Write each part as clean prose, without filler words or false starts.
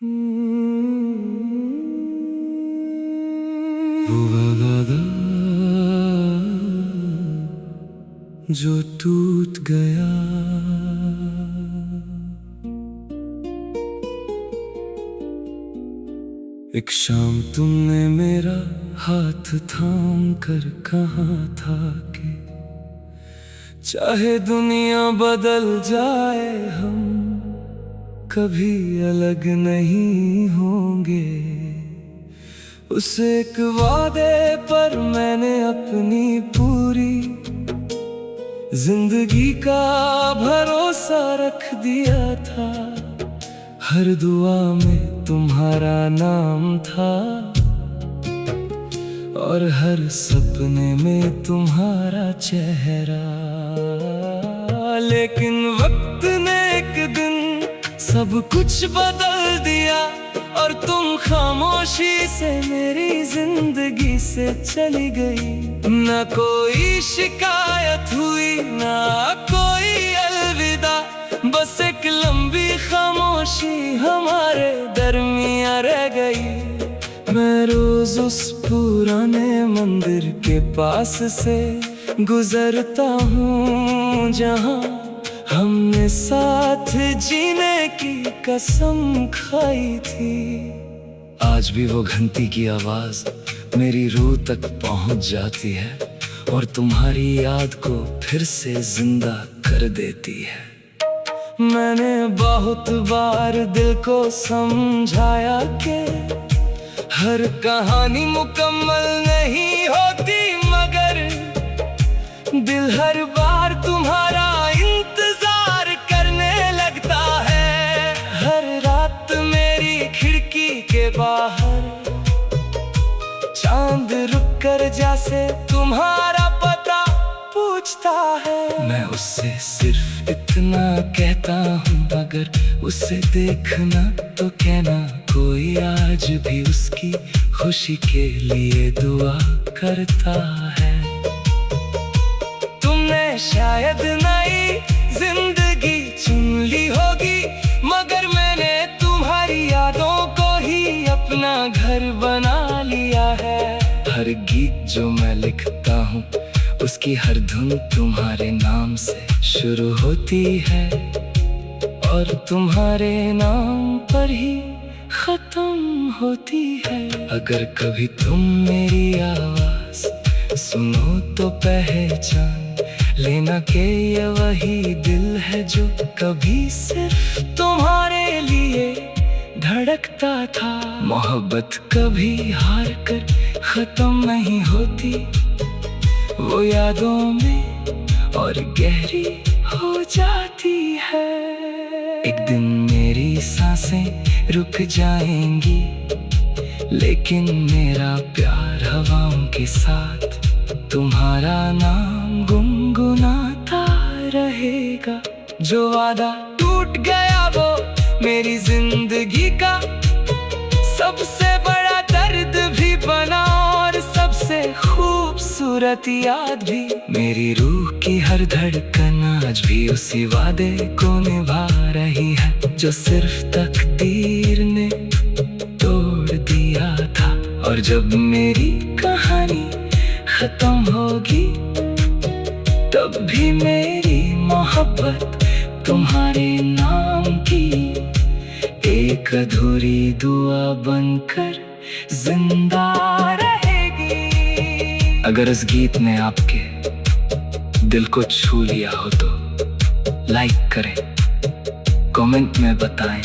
वो वादा जो टूट गया, एक शाम तुमने मेरा हाथ थाम कर कहा था कि चाहे दुनिया बदल जाए हम कभी अलग नहीं होंगे। उस एक वादे पर मैंने अपनी पूरी जिंदगी का भरोसा रख दिया था। हर दुआ में तुम्हारा नाम था और हर सपने में तुम्हारा चेहरा। लेकिन वक्त ने एक दिन सब कुछ बदल दिया और तुम खामोशी से मेरी जिंदगी से चली गई। न कोई शिकायत हुई ना कोई अलविदा, बस एक लंबी खामोशी हमारे दरमियां रह गई। मैं रोज उस पुराने मंदिर के पास से गुजरता हूँ जहाँ हमने साथ जीने की कसम खाई थी। आज भी वो घंटी की आवाज मेरी रूह तक पहुँच जाती है और तुम्हारी याद को फिर से जिंदा कर देती है। मैंने बहुत बार दिल को समझाया कि हर कहानी मुकम्मल नहीं होती, मगर दिल हर बार तुम्हारा इंतजार करने लगता है। हर रात मेरी खिड़की के बाहर चांद रुक कर जैसे तुम्हारा पता पूछता है। मैं उससे सिर्फ इतना कहता हूँ, अगर उसे देखना तो कहना कोई आज भी उसकी खुशी के लिए दुआ करता है। तुमने शायद नई जिंदगी चुन ली होगी, मगर मैंने तुम्हारी यादों को ही अपना घर बना लिया है। हर गीत जो मैं लिखता हूँ उसकी हर धुन तुम्हारे नाम से शुरू होती है और तुम्हारे नाम पर ही खत्म होती है। अगर कभी तुम मेरी आवाज सुनो तो पहचान लेना कि ये वही दिल है जो कभी सिर्फ तुम्हारे लिए धड़कता था। मोहब्बत कभी हार कर खत्म नहीं होती, वो यादों में और गहरी हो जाती है। एक दिन मेरी सांसें रुक जाएंगी, लेकिन मेरा प्यार हवाओं के साथ तुम्हारा नाम गुनगुनाता रहेगा। जो वादा टूट गया वो मेरी जिंदगी का सबसे बड़ा दर्द भी बना और सबसे खूबसूरत याद भी। मेरी रूह की हर धड़कन आज भी उसी वादे को निभा रही है जो सिर्फ तकदीर ने तोड़ दिया था। और जब मेरी कहानी खत्म होगी तब भी मेरी मोहब्बत तुम्हारे नाम की एक अधूरी दुआ बनकर जिंदा रहेगी। अगर इस गीत ने आपके दिल को छू लिया हो तो लाइक करें, कमेंट में बताएं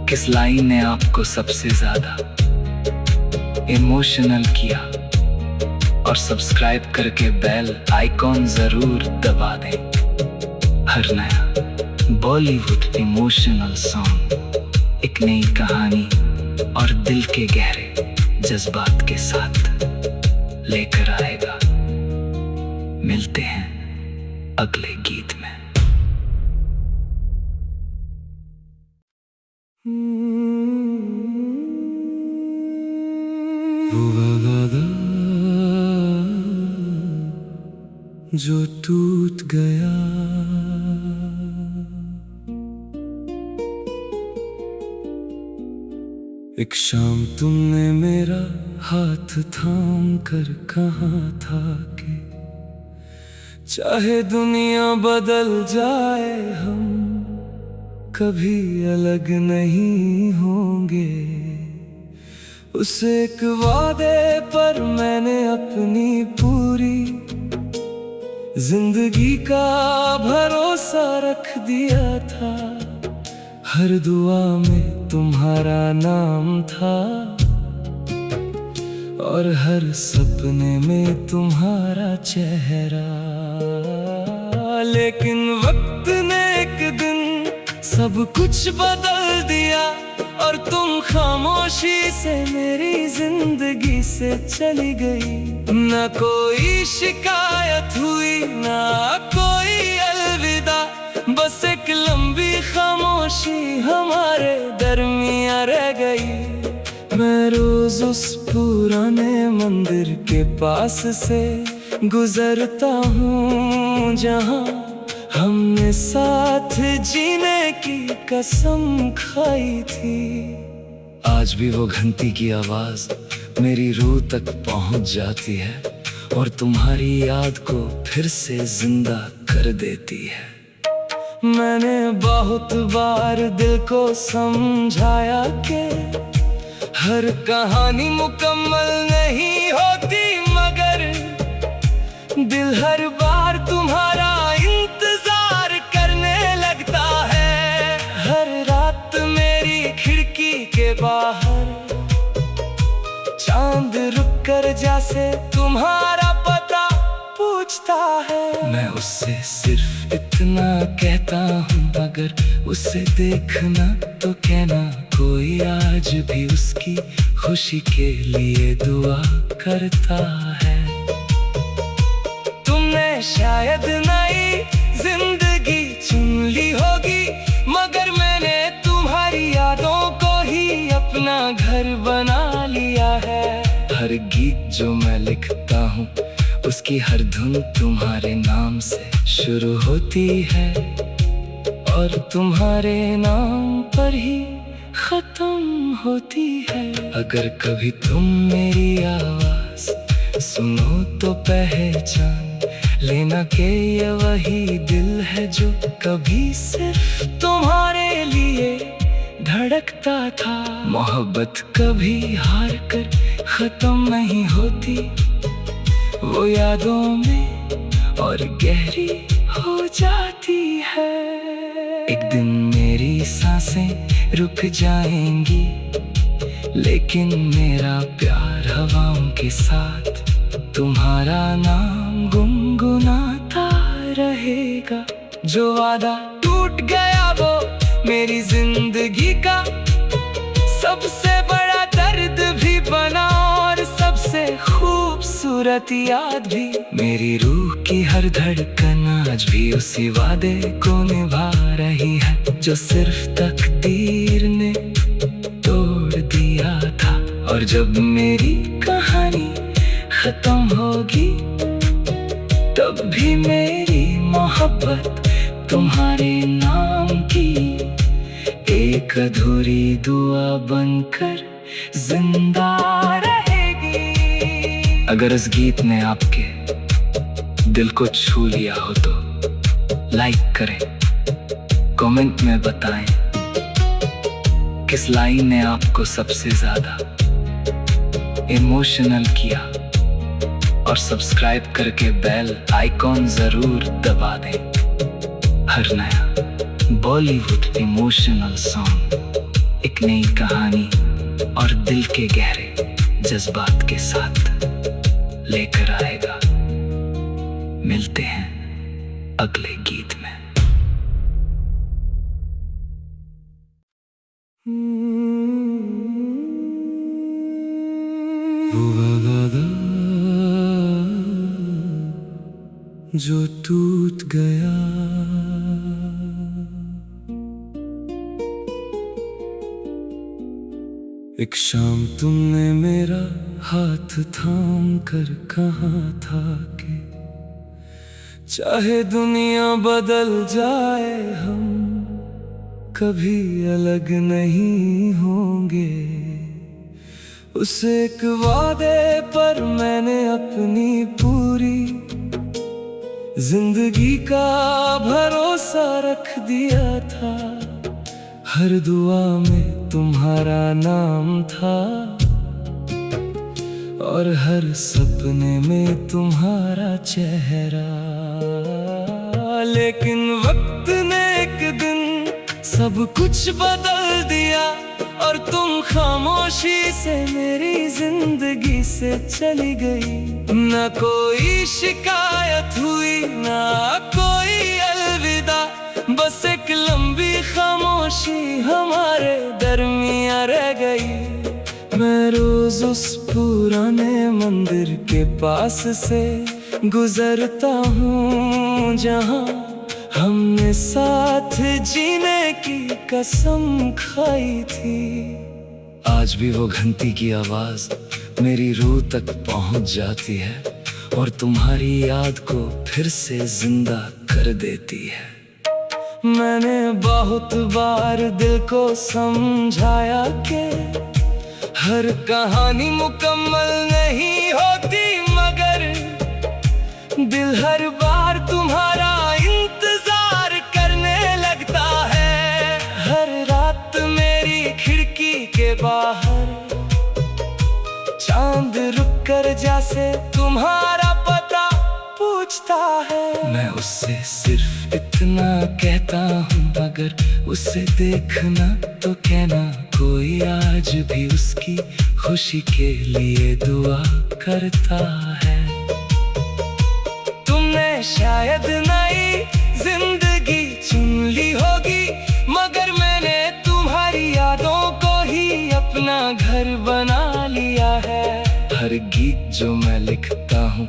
किस लाइन ने आपको सबसे ज्यादा इमोशनल किया और सब्सक्राइब करके बेल आइकॉन जरूर दबा दें। हर नया बॉलीवुड इमोशनल सॉन्ग एक नई कहानी और दिल के गहरे जज्बात के साथ लेकर आएगा। मिलते हैं अगले गीत में। वो वादा जो टूट गया, एक शाम तुमने मेरा हाथ थाम कर कहा था कि चाहे दुनिया बदल जाए हम कभी अलग नहीं होंगे। उस एक वादे पर मैंने अपनी पूरी जिंदगी का भरोसा रख दिया था। हर दुआ में तुम्हारा नाम था और हर सपने में तुम्हारा चेहरा। लेकिन वक्त ने एक दिन सब कुछ बदल दिया और तुम खामोशी से मेरी जिंदगी से चली गई। न कोई शिकायत हुई ना कोई अलविदा, बस एक लंबी खामोशी हमारे दरमियां रह गई। मैं रोज उस पुराने मंदिर के पास से गुजरता हूँ जहाँ हमने साथ जीने की कसम खाई थी। आज भी वो घंटी की आवाज मेरी रूह तक पहुँच जाती है और तुम्हारी याद को फिर से जिंदा कर देती है। मैंने बहुत बार दिल को समझाया कि हर कहानी मुकम्मल नहीं होती, मगर दिल हर बार तुम्हारा इंतजार करने लगता है। हर रात मेरी खिड़की के बाहर चांद रुक कर जैसे तुम्हारा पता पूछता है। मैं उससे सिर्फ इतना कहता हूँ, अगर उसे देखना तो कहना कोई आज भी उसकी खुशी के लिए दुआ करता है। तुमने शायद नई जिंदगी चुन ली होगी, मगर मैंने तुम्हारी यादों को ही अपना घर बना लिया है। हर गीत जो मैं लिखता हूँ उसकी हर धुन तुम्हारे नाम से शुरू होती है और तुम्हारे नाम पर ही खत्म होती है। अगर कभी तुम मेरी आवाज सुनो तो पहचान लेना कि ये वही दिल है जो कभी सिर्फ तुम्हारे लिए धड़कता था। मोहब्बत कभी हार कर खत्म नहीं होती, वो यादों में और गहरी हो जाती है। एक दिन मेरी सांसें रुक जाएंगी, लेकिन मेरा प्यार हवाओं के साथ तुम्हारा नाम गुनगुनाता रहेगा। जो वादा टूट गया वो मेरी जिंदगी का सबसे बड़ा दर्द भी बना और सबसे खूबसूरत याद भी। मेरी रूह की हर धड़कन आज भी उसी वादे को निभा रही है जो सिर्फ तकदीर ने तोड़ दिया था। और जब मेरी कहानी खत्म होगी तब भी मेरी मोहब्बत तुम्हारे नाम की एक अधूरी दुआ बनकर जिंदा रहेगी। अगर इस गीत ने आपके दिल को छू लिया हो तो लाइक करें, कमेंट में बताएं किस लाइन ने आपको सबसे ज्यादा इमोशनल किया और सब्सक्राइब करके बेल आइकॉन जरूर दबा दें। हर नया बॉलीवुड इमोशनल सॉन्ग एक नई कहानी और दिल के गहरे जज्बात के साथ लेकर आएगा। मिलते हैं अगले गीत में। जो टूट गया एक शाम तुमने मेरा हाथ थाम कर कहा था कि चाहे दुनिया बदल जाए हम कभी अलग नहीं होंगे। उस एक वादे पर मैंने अपनी पूरी जिंदगी का भरोसा रख दिया था। हर दुआ में तुम्हारा नाम था और हर सपने में तुम्हारा चेहरा। लेकिन वक्त ने एक दिन सब कुछ बदल दिया और तुम खामोशी से मेरी जिंदगी से चली गई। न कोई शिकायत हुई ना कोई अलविदा, बस एक लंबी खामोशी हमारे दरमियां रह गई। मैं रोज उस पुराने मंदिर के पास से गुजरता हूँ जहाँ हमने साथ जीने की कसम खाई थी। आज भी वो घंटी की आवाज मेरी रूह तक पहुँच जाती है और तुम्हारी याद को फिर से जिंदा कर देती है। मैंने बहुत बार दिल को समझाया कि हर कहानी मुकम्मल नहीं होती, मगर दिल हर बार तुम्हारा इंतजार करने लगता है। हर रात मेरी खिड़की के बाहर चांद रुक कर जैसे तुम्हारा पता पूछता है। मैं उससे सिर्फ इतना कहता हूँ, अगर उसे देखना तो कहना, कोई आज भी उसकी खुशी के लिए दुआ करता है। तुमने शायद नई जिंदगी चुन ली होगी, मगर मैंने तुम्हारी यादों को ही अपना घर बना लिया है। हर गीत जो मैं लिखता हूँ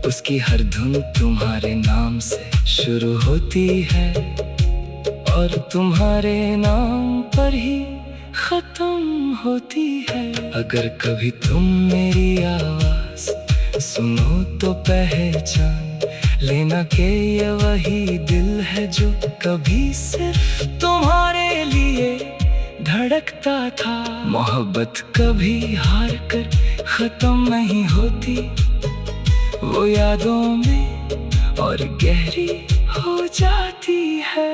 उसकी हर धुन तुम्हारे नाम से शुरू होती है और तुम्हारे नाम पर ही खत्म होती है। अगर कभी तुम मेरी आवाज सुनो तो पहचान लेना कि ये वही दिल है जो कभी सिर्फ तुम्हारे लिए धड़कता था। मोहब्बत कभी हार कर खत्म नहीं होती, वो यादों में और गहरी हो जाती है।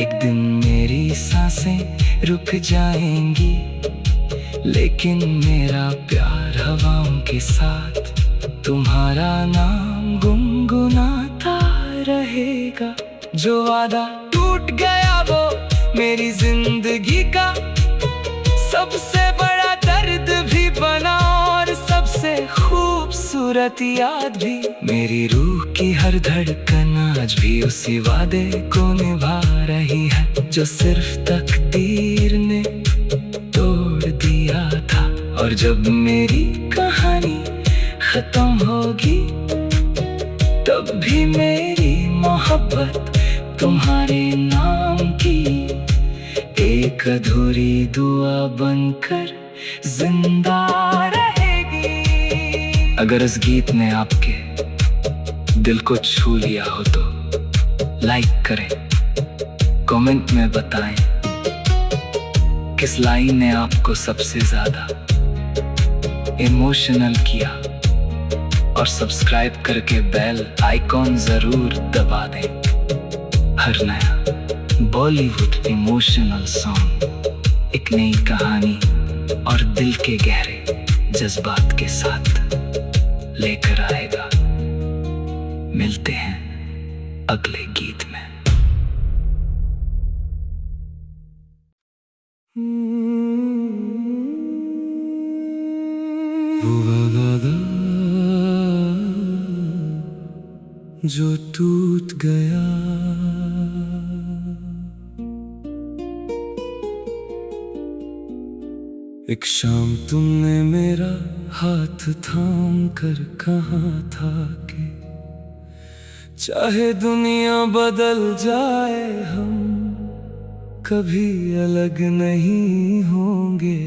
एक दिन मेरी सांसें रुक जाएंगी, लेकिन मेरा प्यार हवाओं के साथ तुम्हारा नाम गुनगुनाता रहेगा। जो वादा टूट गया वो मेरी जिंदगी का सबसे बड़ा दर्द भी बना और सबसे खूबसूरत याद भी। मेरी रूह की हर धड़कन आज भी उसी वादे को निभा रही है जो सिर्फ तकदीर ने तोड़ दिया था। और जब मेरी कहानी खत्म होगी तब भी मेरी मोहब्बत तुम्हारे नाम की एक अधूरी दुआ बनकर जिंदा रहेगी। अगर इस गीत ने आपके दिल को छू लिया हो तो लाइक करें, कमेंट में बताएं किस लाइन ने आपको सबसे ज्यादा इमोशनल किया, और सब्सक्राइब करके बेल आइकॉन जरूर दबा दें। हर नया बॉलीवुड इमोशनल सॉन्ग एक नई कहानी और दिल के गहरे जज्बात के साथ लेकर आएगा। मिलते हैं अगले गीत में। जो टूट गया, एक शाम तुमने मेरा हाथ थाम कर कहा था कि चाहे दुनिया बदल जाए हम कभी अलग नहीं होंगे।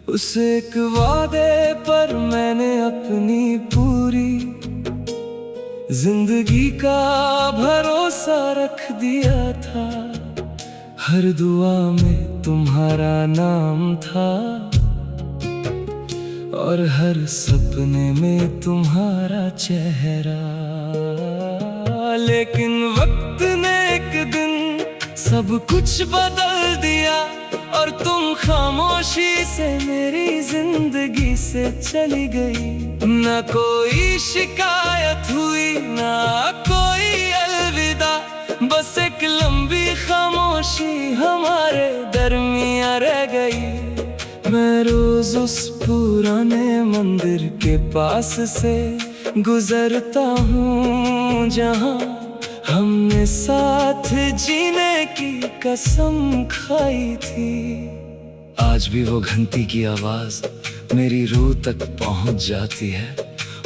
उस एक वादे पर मैंने अपनी पूरी जिंदगी का भरोसा रख दिया था। हर दुआ में तुम्हारा नाम था और हर सपने में तुम्हारा चेहरा। लेकिन वक्त ने एक दिन सब कुछ बदल दिया और तुम खामोशी से मेरी जिंदगी से चली गई। न कोई शिकायत हुई ना कोई अलविदा, बस एक लंबी खामोशी हमारे दरमियां रह गई। मैं रोज उस पुराने मंदिर के पास से गुजरता हूँ जहाँ हमने साथ जीने की कसम खाई थी। आज भी वो घंटी की आवाज मेरी रूह तक पहुंच जाती है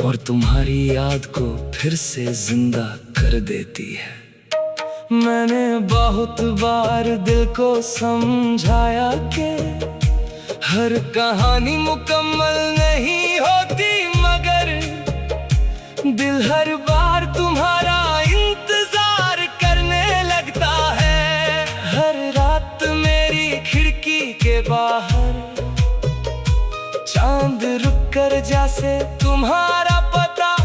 और तुम्हारी याद को फिर से जिंदा कर देती है। मैंने बहुत बार दिल को समझाया कि हर कहानी मुकम्मल नहीं होती, मगर दिल हर बार तुम्हारा इंतजार करने लगता है। हर रात मेरी खिड़की के बाहर चांद रुक कर जैसे तुम्हारा पता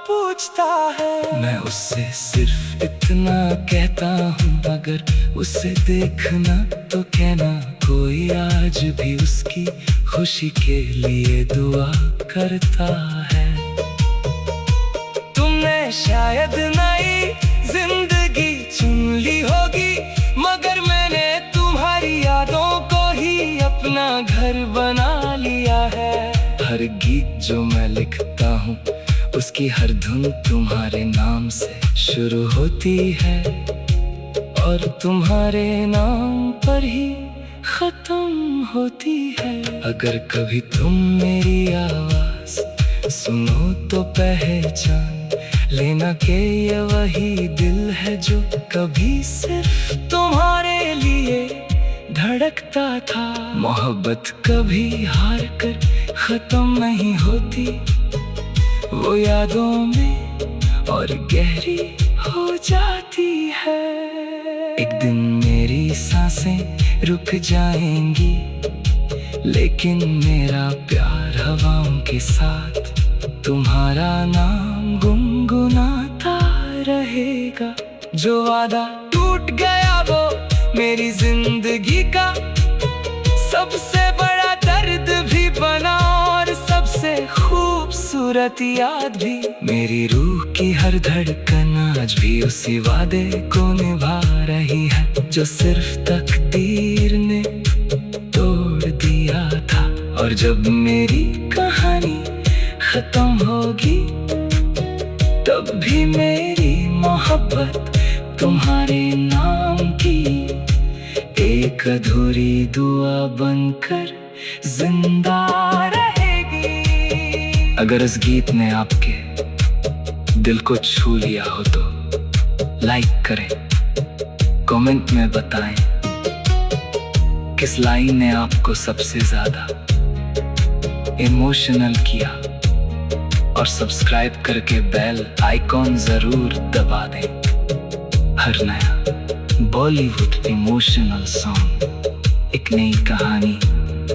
पूछता है। मैं उससे सिर्फ इतना कहता हूँ, अगर उसे देखना तो कहना कोई आज भी उसकी खुशी के लिए दुआ करता है। तुमने शायद नई जिंदगी चुन ली होगी, मगर मैंने तुम्हारी यादों को ही अपना घर बना लिया है। हर गीत जो मैं लिखता हूँ उसकी हर धुन तुम्हारे नाम से शुरू होती है और तुम्हारे नाम पर ही खत्म होती है। अगर कभी तुम मेरी आवाज सुनो तो पहचान लेना कि ये वही दिल है जो कभी सिर्फ तुम्हारे लिए धड़कता था। मोहब्बत कभी हार कर खत्म नहीं होती, वो यादों में और गहरी हो जाती है। एक दिन मेरी सांसें रुक जाएंगी, लेकिन मेरा प्यार हवाओं के साथ तुम्हारा नाम गुनगुनाता रहेगा। जो वादा टूट गया वो मेरी जिंदगी का सबसे बड़ा दर्द भी बना और सबसे खूबसूरत याद भी। मेरी रूह की हर धड़कन आज भी उसी वादे को निभा रही है जो सिर्फ तकदीर ने तोड़ दिया था। और जब मेरी कहानी खत्म होगी तब भी मेरी मोहब्बत तुम्हारे नाम की एक अधूरी दुआ बनकर जिंदा रहेगी। अगर इस गीत ने आपके दिल को छू लिया हो तो लाइक करें, कमेंट में बताएं किस लाइन ने आपको सबसे ज्यादा इमोशनल किया, और सब्सक्राइब करके बेल आइकॉन जरूर दबा दें। हर नया बॉलीवुड इमोशनल सॉन्ग एक नई कहानी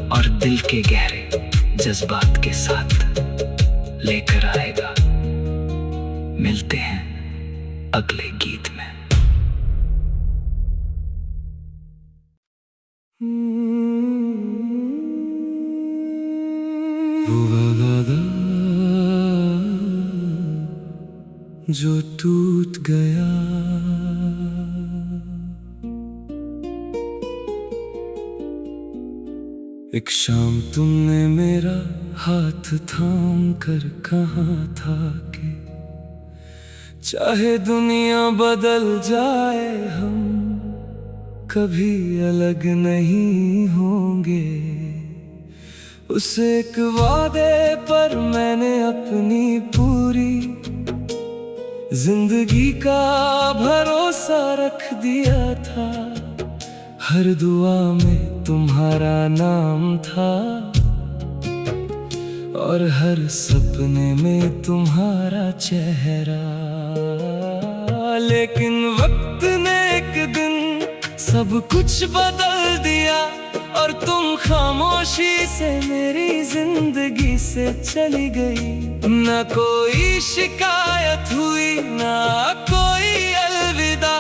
और दिल के गहरे जज्बात के साथ लेकर आएगा। मिलते हैं अगले गीत में। जो टूट गया, एक शाम तुमने मेरा हाथ थाम कर कहा था कि चाहे दुनिया बदल जाए हम कभी अलग नहीं होंगे। उस एक वादे पर मैंने अपनी पूरी जिंदगी का भरोसा रख दिया था। हर दुआ में तुम्हारा नाम था और हर सपने में तुम्हारा चेहरा। लेकिन वक्त ने एक दिन सब कुछ बदल दिया और तुम खामोश खामोशी से मेरी जिंदगी से चली गई। न कोई शिकायत हुई ना कोई अलविदा,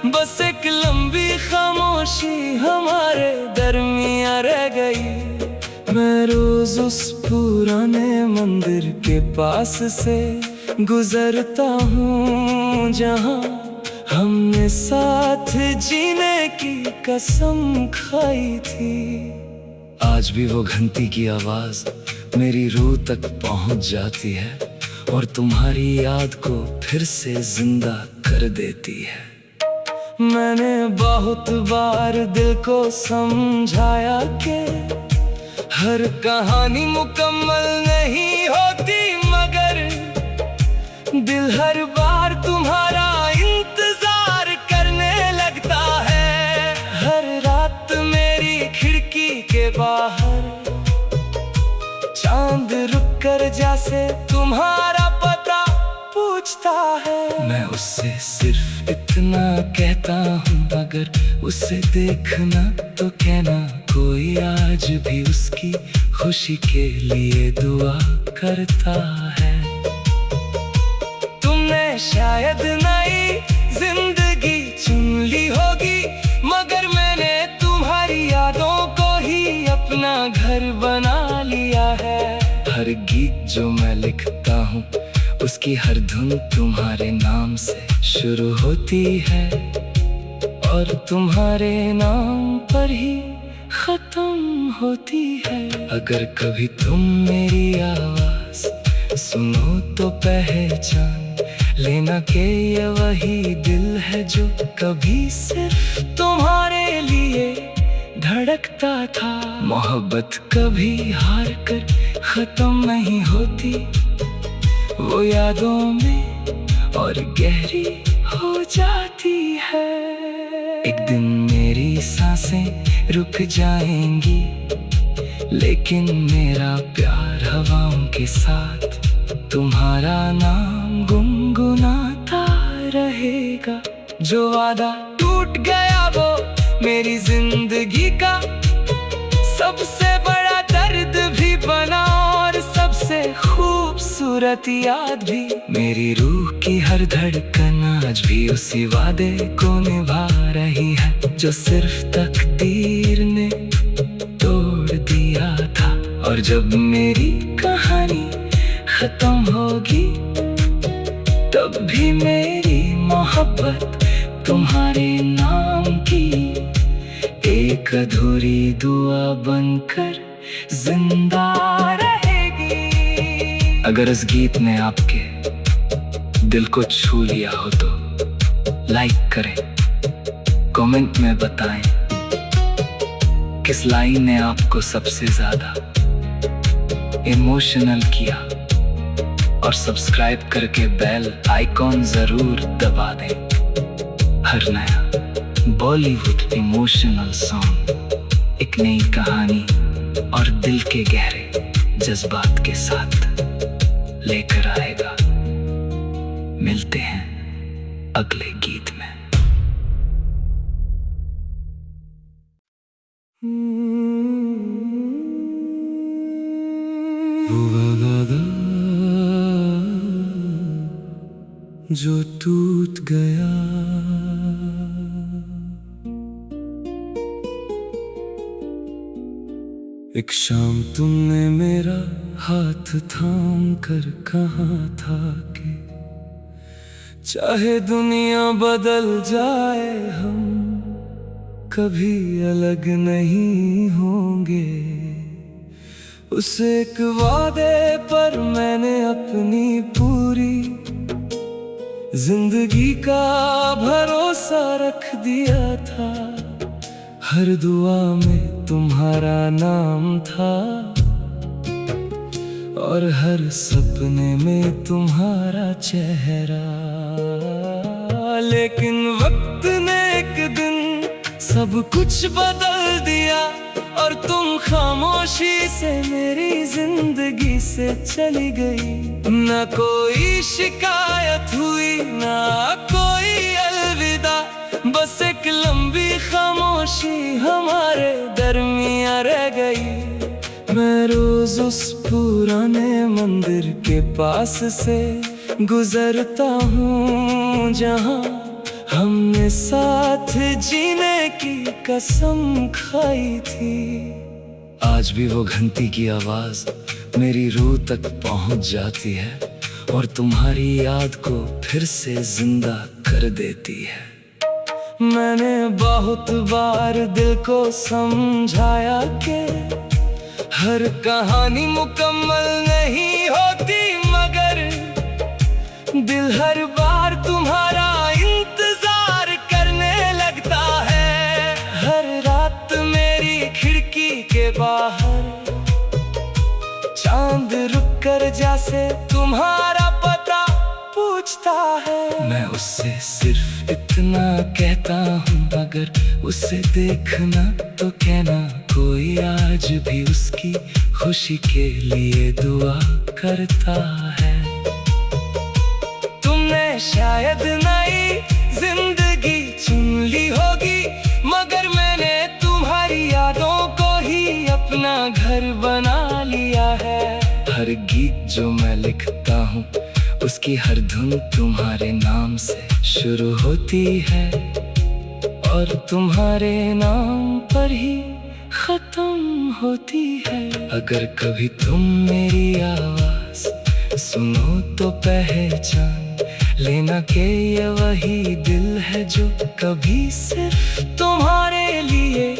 बस एक लंबी खामोशी हमारे दरमियां रह गई। मैं रोज उस पुराने मंदिर के पास से गुजरता हूँ जहाँ हमने साथ जीने की कसम खाई थी। आज भी वो घंटी की आवाज मेरी रूह तक पहुंच जाती है और तुम्हारी याद को फिर से जिंदा कर देती है। मैंने बहुत बार दिल को समझाया कि हर कहानी मुकम्मल नहीं होती, मगर दिल हर बार तुम्हारा इंतजार करने लगता है। हर रात मेरी खिड़की के बाहर चांद रुक कर जैसे तुम्हारा पता पूछता है। मैं उससे सिर्फ इतना कहता हूँ, अगर उसे देखना तो कहना, कोई आज भी उसकी खुशी के लिए दुआ करता है। तुमने शायद नई जिंदगी चुन ली होगी, मगर मैंने तुम्हारी यादों को ही अपना घर बना लिया है। हर गीत जो मैं लिखता हूँ उसकी हर धुन तुम्हारे नाम से शुरू होती है और तुम्हारे नाम पर ही खत्म होती है। अगर कभी तुम मेरी आवाज सुनो तो पहचान लेना कि ये वही दिल है जो कभी सिर्फ तुम्हारे लिए धड़कता था। मोहब्बत कभी हार कर खत्म नहीं होती, वो यादों में और गहरी हो जाती है। एक दिन मेरी सांसें रुक जाएंगी, लेकिन मेरा प्यार हवाओं के साथ तुम्हारा नाम गुनगुनाता रहेगा। जो वादा टूट गया वो मेरी जिंदगी का सबसे बड़ा दर्द भी बना और सबसे खूबसूरत याद भी। मेरी रूह की हर धड़कन आज भी उसी वादे को निभा रही है जो सिर्फ तकदीर ने तोड़ दिया था। और जब मेरी कहानी खत्म होगी तब भी मेरी मोहब्बत तुम्हारे नाम की एक अधूरी दुआ बनकर जिंदा रहेगी। अगर इस गीत ने आपके दिल को छू लिया हो तो लाइक करें, कमेंट में बताएं किस लाइन ने आपको सबसे ज्यादा इमोशनल किया, और सब्सक्राइब करके बेल आइकॉन जरूर दबा दें। हर नया बॉलीवुड इमोशनल सॉन्ग एक नई कहानी और दिल के गहरे जज्बात के साथ लेकर आएगा। मिलते हैं अगले गीत में। जो टूट गया, एक शाम तुमने मेरा हाथ थाम कर कहा था कि चाहे दुनिया बदल जाए हम कभी अलग नहीं होंगे। उस एक वादे पर मैंने अपनी पूरी जिंदगी का भरोसा रख दिया था। हर दुआ में तुम्हारा नाम था और हर सपने में तुम्हारा चेहरा। लेकिन वक्त ने एक दिन सब कुछ बदल दिया और तुम खामोशी से मेरी जिंदगी से चली गई। न कोई शिकायत हुई ना कोई अलविदा, बस एक लंबी खामोशी हमारे दरमियां रह गई। मैं रोज उस पुराने मंदिर के पास से गुजरता हूँ जहाँ हमने साथ जीने की कसम खाई थी। आज भी वो घंटी की आवाज मेरी रूह तक पहुँच जाती है और तुम्हारी याद को फिर से जिंदा कर देती है। मैंने बहुत बार दिल को समझाया कि हर कहानी मुकम्मल नहीं होती, मगर दिल हर बार तुम्हारा इंतजार करने लगता है। हर रात मेरी खिड़की के बाहर चांद रुक कर जैसे तुम्हारा पता पूछता है। मैं उससे सिर्फ इतना कहता हूँ, अगर उसे देखना तो कहना, कोई आज भी उसकी खुशी के लिए दुआ करता है। तुमने शायद नई जिंदगी चुन ली होगी, मगर मैंने तुम्हारी यादों को ही अपना घर बना लिया है। हर गीत जो मैं लिखता हूँ उसकी हर धुन तुम्हारे नाम से शुरू होती है और तुम्हारे नाम पर ही खत्म होती है। अगर कभी तुम मेरी आवाज सुनो तो पहचान लेना कि ये वही दिल है जो कभी सिर्फ तुम्हारे लिए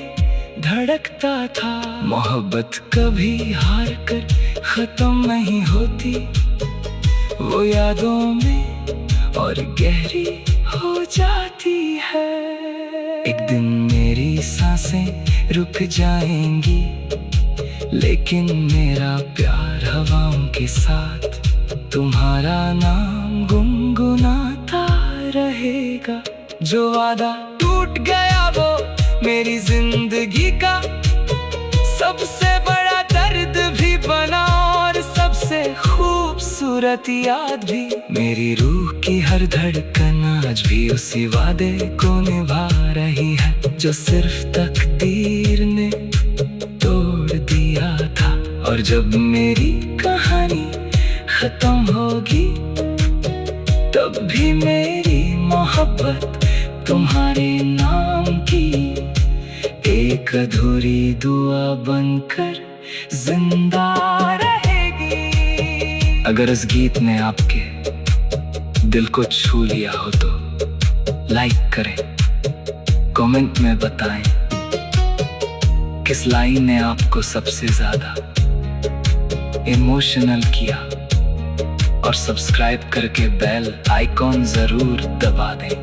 धड़कता था। मोहब्बत कभी हार कर खत्म नहीं होती, वो यादों में और गहरी हो जाती है। एक दिन मेरी सांसें रुक जाएंगी, लेकिन मेरा प्यार हवाओं के साथ तुम्हारा नाम गुनगुनाता रहेगा। जो वादा टूट गया वो मेरी जिंदगी का सबसे बड़ा दर्द भी बना और सबसे खूबसूरत याद भी। मेरी रूह की हर धड़कन आज भी उसी वादे को निभा रही है जो सिर्फ तकदीर ने तोड़ दिया था। और जब मेरी कहानी खत्म होगी तब भी मेरी मोहब्बत तुम्हारे नाम की एक अधूरी दुआ बनकर जिंदा रहेगी। अगर इस गीत ने आपके दिल को छू लिया हो तो लाइक करें, कमेंट में बताएं किस लाइन ने आपको सबसे ज्यादा इमोशनल किया, और सब्सक्राइब करके बेल आइकॉन जरूर दबा दें।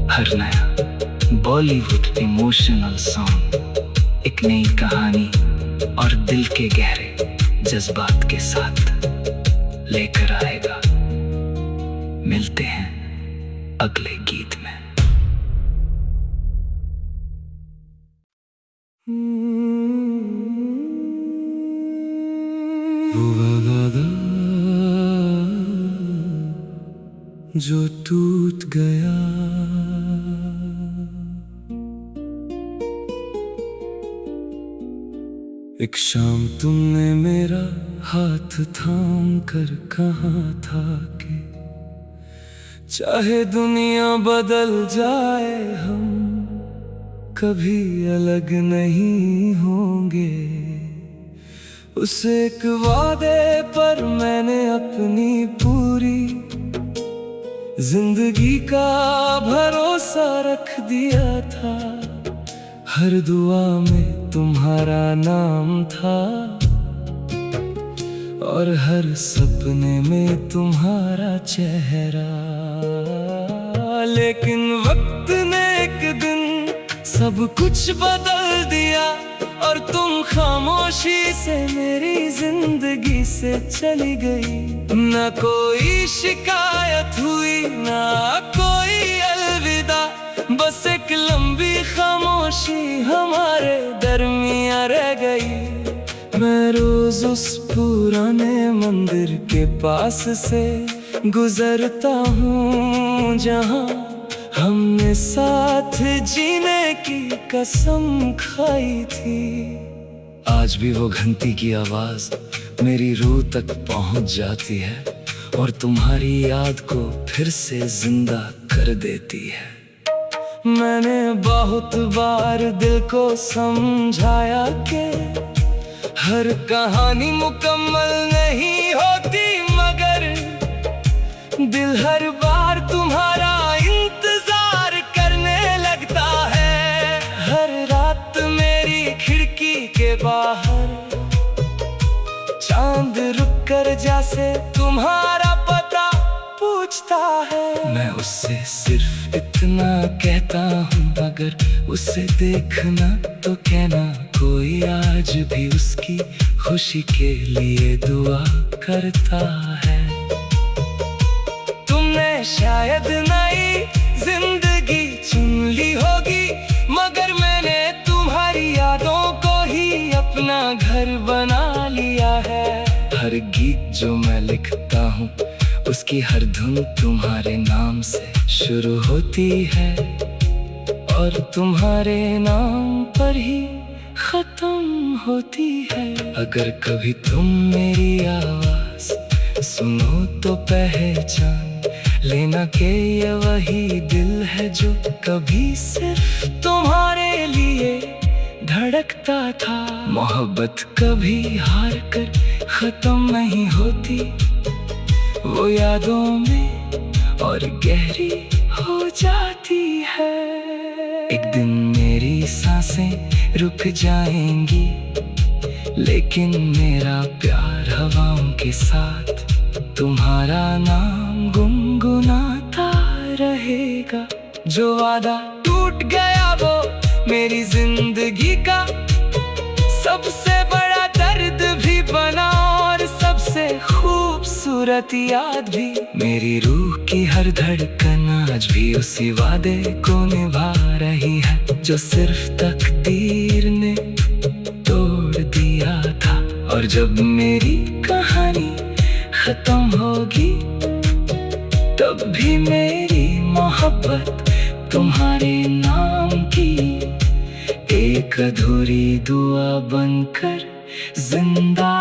हर नया बॉलीवुड इमोशनल सॉन्ग एक नई कहानी और दिल के गहरे जज्बात के साथ लेकर आएगा। मिलते हैं अगले गीत में। जो टूट गया, एक शाम तुमने मेरा हाथ थाम कर कहा था कि चाहे दुनिया बदल जाए हम कभी अलग नहीं होंगे। उस एक वादे पर मैंने अपनी पूरी जिंदगी का भरोसा रख दिया था। हर दुआ में तुम्हारा नाम था और हर सपने में तुम्हारा चेहरा। लेकिन वक्त ने एक दिन सब कुछ बदल दिया और तुम खामोशी से मेरी जिंदगी से चली गई। न कोई शिकायत हुई ना कोई अलविदा, बस एक लंबी खामोशी हमारे दरमियां रह गई। मैं रोज उस पुराने मंदिर के पास से गुजरता हूँ जहाँ हमने साथ जीने की कसम खाई थी। आज भी वो घंटी की आवाज मेरी रूह तक पहुंच जाती है और तुम्हारी याद को फिर से जिंदा कर देती है। मैंने बहुत बार दिल को समझाया कि हर कहानी मुकम्मल नहीं होती, मगर दिल हर बार तुम्हारा इंतजार करने लगता है। हर रात मेरी खिड़की के बाहर चांद रुक कर जैसे तुम्हारा पता पूछता है। मैं उससे सिर्फ इतना कहता हूँ, अगर उसे देखना तो कहना, कोई आज भी उसकी खुशी के लिए दुआ करता है। तुमने शायद नई जिंदगी चुन ली होगी, मगर मैंने तुम्हारी यादों को ही अपना घर बना लिया है। हर गीत जो मैं लिखता हूँ उसकी हर धुन तुम्हारे नाम से शुरू होती है और तुम्हारे नाम पर ही खत्म होती है। अगर कभी तुम मेरी आवाज सुनो तो पहचान लेना कि ये वही दिल है जो कभी सिर्फ तुम्हारे लिए धड़कता था। मोहब्बत कभी हार कर खत्म नहीं होती, वो यादों में और गहरी हो जाती है। एक दिन मेरी सांसें रुक जाएंगी, लेकिन मेरा प्यार हवाओं के साथ तुम्हारा नाम गुनगुनाता रहेगा। जो वादा टूट गया वो मेरी जिंदगी का सबसे बड़ा दर्द भी बना, और सबसे खूबसूरत याद भी। मेरी रूह की हर धड़कन आज भी उसी वादे को निभा रही है जो सिर्फ तकदीर ने तोड़ दिया था। और जब मेरी कहानी खत्म होगी तब भी मेरी मोहब्बत तुम्हारे नाम की एक अधूरी दुआ बनकर जिंदा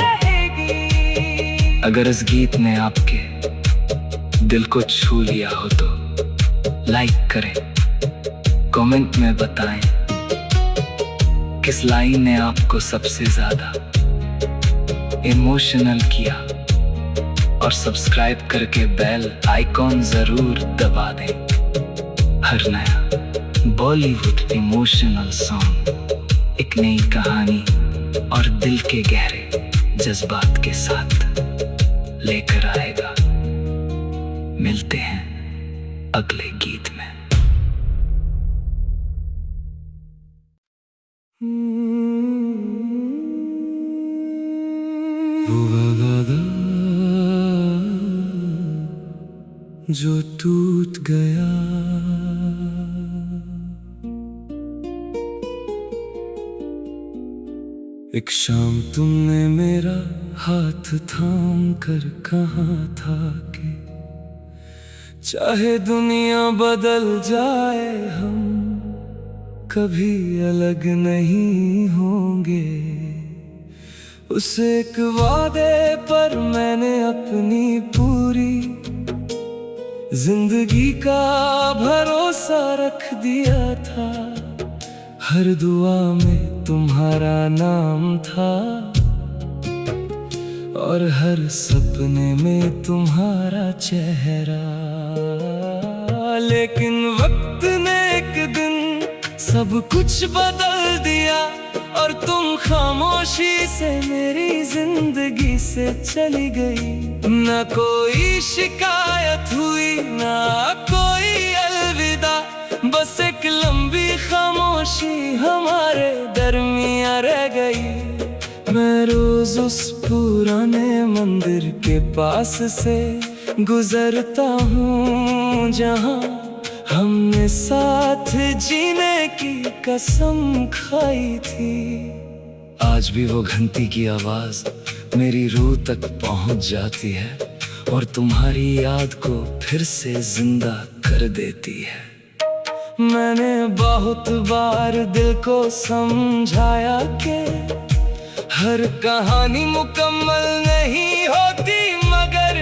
रहेगी। अगर इस गीत ने आपके दिल को छू लिया हो तो लाइक करें, कमेंट में बताएं किस लाइन ने आपको सबसे ज्यादा इमोशनल किया, और सब्सक्राइब करके बेल आइकॉन जरूर दबा दें। हर नया बॉलीवुड इमोशनल सॉन्ग एक नई कहानी और दिल के गहरे जज्बात के साथ लेकर आएगा। मिलते हैं अगले गीत में। वो वादा जो टूट गया, एक शाम तुमने मेरा हाथ थाम कर कहा था कि चाहे दुनिया बदल जाए हम कभी अलग नहीं होंगे। उस एक वादे पर मैंने अपनी पूरी जिंदगी का भरोसा रख दिया था। हर दुआ में तुम्हारा नाम था और हर सपने में तुम्हारा चेहरा। लेकिन वक्त ने एक दिन सब कुछ बदल दिया और तुम खामोशी से मेरी जिंदगी से चली गई। ना कोई शिकायत हुई ना कोई अलविदा, बस एक लंबी खामोशी हमारे दरमियां रह गई। मैं रोज उस पुराने मंदिर के पास से गुजरता हूँ जहाँ हमने साथ जीने की कसम खाई थी। आज भी वो घंटी की आवाज मेरी रूह तक पहुंच जाती है और तुम्हारी याद को फिर से जिंदा कर देती है। मैंने बहुत बार दिल को समझाया कि हर कहानी मुकम्मल नहीं होती, मगर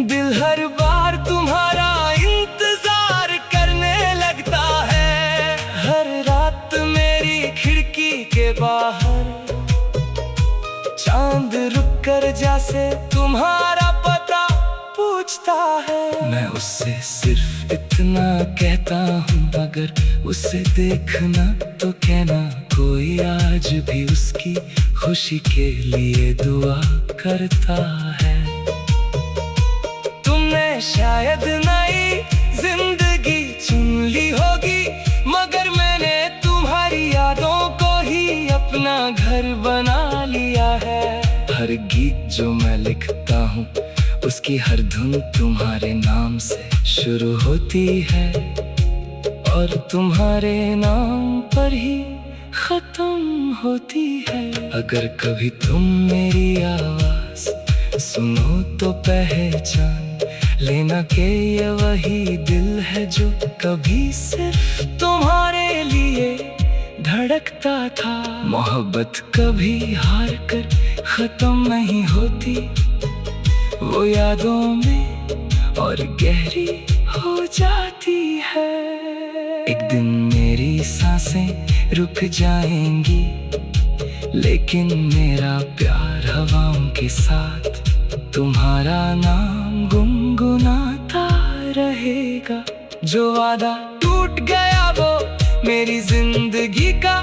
दिल हर बार तुम्हारा इंतजार करने लगता है। हर रात मेरी खिड़की के बाहर चांद रुक कर जैसे तुम्हारा पता पूछता है। मैं उससे सिर्फ इतना कहता हूँ, अगर उसे देखना तो कहना, कोई आज भी उसकी खुशी के लिए दुआ करता है। तुमने शायद नई जिंदगी चुन ली होगी, मगर मैंने तुम्हारी यादों को ही अपना घर बना लिया है। हर गीत जो मैं लिखता हूँ, उसकी हर धुन तुम्हारे नाम से शुरू होती है, और तुम्हारे नाम पर ही खत्म होती है। अगर कभी तुम मेरी आवाज सुनो तो पहचान लेना कि ये वही दिल है जो कभी सिर्फ तुम्हारे लिए धड़कता था। मोहब्बत कभी हार कर खत्म नहीं होती, वो यादों में और गहरी हो जाती है। एक दिन मेरी सांसें रुक जाएंगी, लेकिन मेरा प्यार हवाओं के साथ तुम्हारा नाम गुनगुनाता रहेगा। जो वादा टूट गया वो मेरी जिंदगी का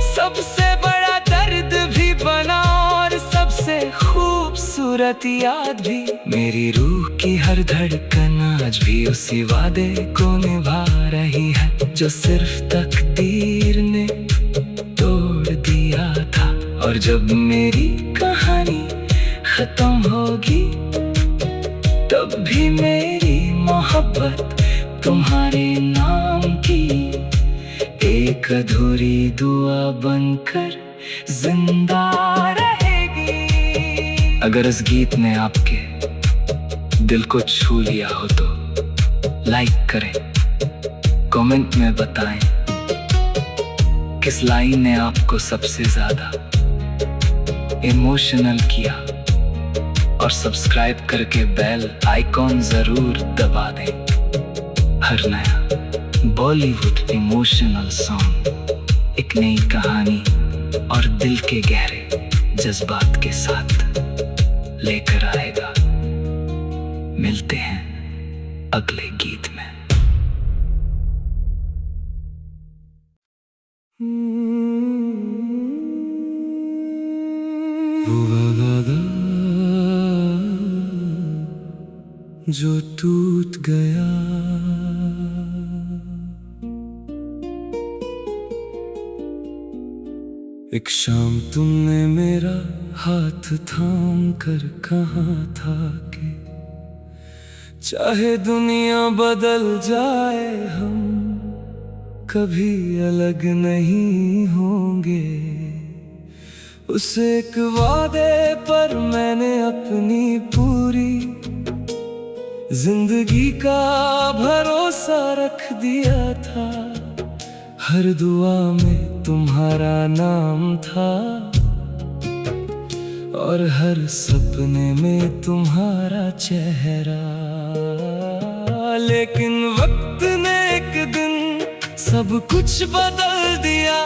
सबसे बड़ा दर्द भी बना, और सबसे खूबसूरत याद भी। मेरी रूह की हर धड़कन आज भी उसी वादे को निभा रही है, जो सिर्फ तकदीर ने तोड़ दिया था। और जब मेरी कहानी खत्म होगी, तब भी मेरी मोहब्बत तुम्हारे नाम की एक अधूरी दुआ बनकर जिंदा रहेगी। अगर इस गीत ने आपके दिल को छू लिया हो तो लाइक करें, कमेंट में बताएं किस लाइन ने आपको सबसे ज्यादा इमोशनल किया, और सब्सक्राइब करके बेल आइकॉन जरूर दबा दें। हर नया बॉलीवुड इमोशनल सॉन्ग एक नई कहानी और दिल के गहरे जज्बात के साथ लेकर आएगा। मिलते हैं अगले गीत में। जो टूट गया, एक शाम तुमने मेरा हाथ थाम कर कहा था कि चाहे दुनिया बदल जाए, हम कभी अलग नहीं होंगे। उस एक वादे पर मैंने अपनी पूरी जिंदगी का भरोसा रख दिया था। हर दुआ में तुम्हारा नाम था, और हर सपने में तुम्हारा चेहरा। लेकिन वक्त ने एक दिन सब कुछ बदल दिया,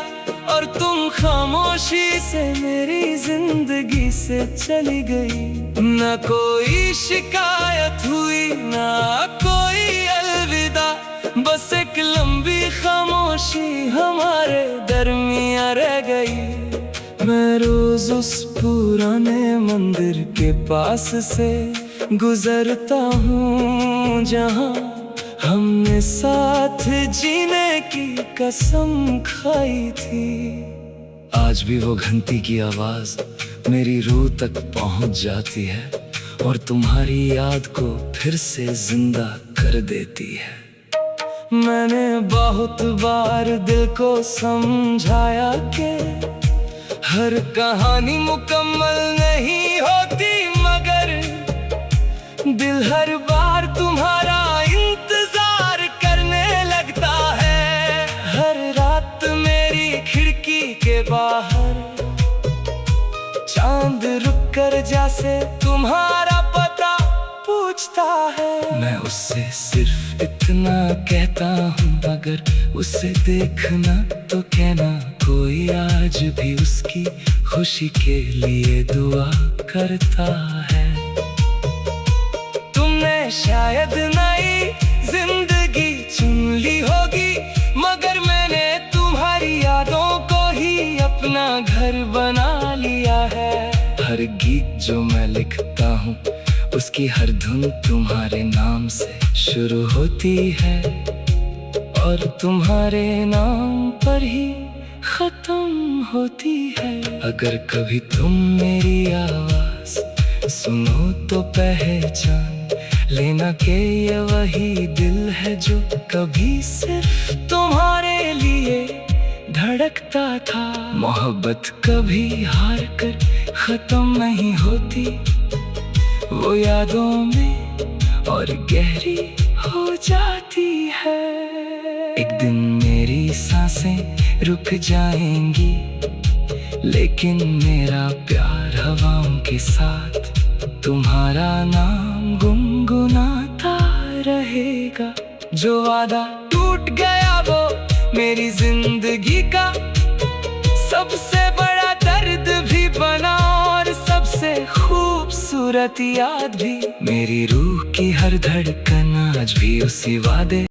और तुम खामोशी से मेरी जिंदगी से चली गई। ना कोई शिकायत हुई, ना कोई अलविदा, बस एक लंबी खामोशी हमारे दरमियां रह गई। मैं रोज उस पुराने मंदिर के पास से गुजरता हूँ, जहाँ हमने साथ जीने की कसम खाई थी। आज भी वो घंटी की आवाज मेरी रूह तक पहुंच जाती है, और तुम्हारी याद को फिर से जिंदा कर देती है। मैंने बहुत बार दिल को समझाया कि हर कहानी मुकम्मल नहीं होती, मगर दिल हर बार तुम्हारा इंतजार करने लगता है। हर रात मेरी खिड़की के बाहर से तुम्हारा पता पूछता है। मैं उससे सिर्फ इतना कहता हूँ, अगर उसे देखना तो कहना, कोई आज भी उसकी खुशी के लिए दुआ करता है। तुमने शायद नई जिंदगी चुन ली होगी, मगर मैंने तुम्हारी यादों को ही अपना घर बना लिया है। हर गीत जो मैं लिखता हूँ, उसकी हर धुन तुम्हारे नाम से शुरू होती है, और तुम्हारे नाम पर ही खत्म होती है। अगर कभी तुम मेरी आवाज सुनो तो पहचान लेना कि ये वही दिल है जो कभी सिर्फ तुम्हारे लिए धड़कता था। मोहब्बत कभी हार कर खत्म नहीं होती, वो यादों में और गहरी हो जाती है। एक दिन मेरी सांसें रुक जाएंगी, लेकिन मेरा प्यार हवाओं के साथ तुम्हारा नाम गुनगुनाता रहेगा। जो वादा टूट गया वो मेरी जिंदगी का सबसे बड़ा दर्द भी बना, और सबसे खूबसूरत याद भी। मेरी रूह की हर धड़कन आज भी उसी वादे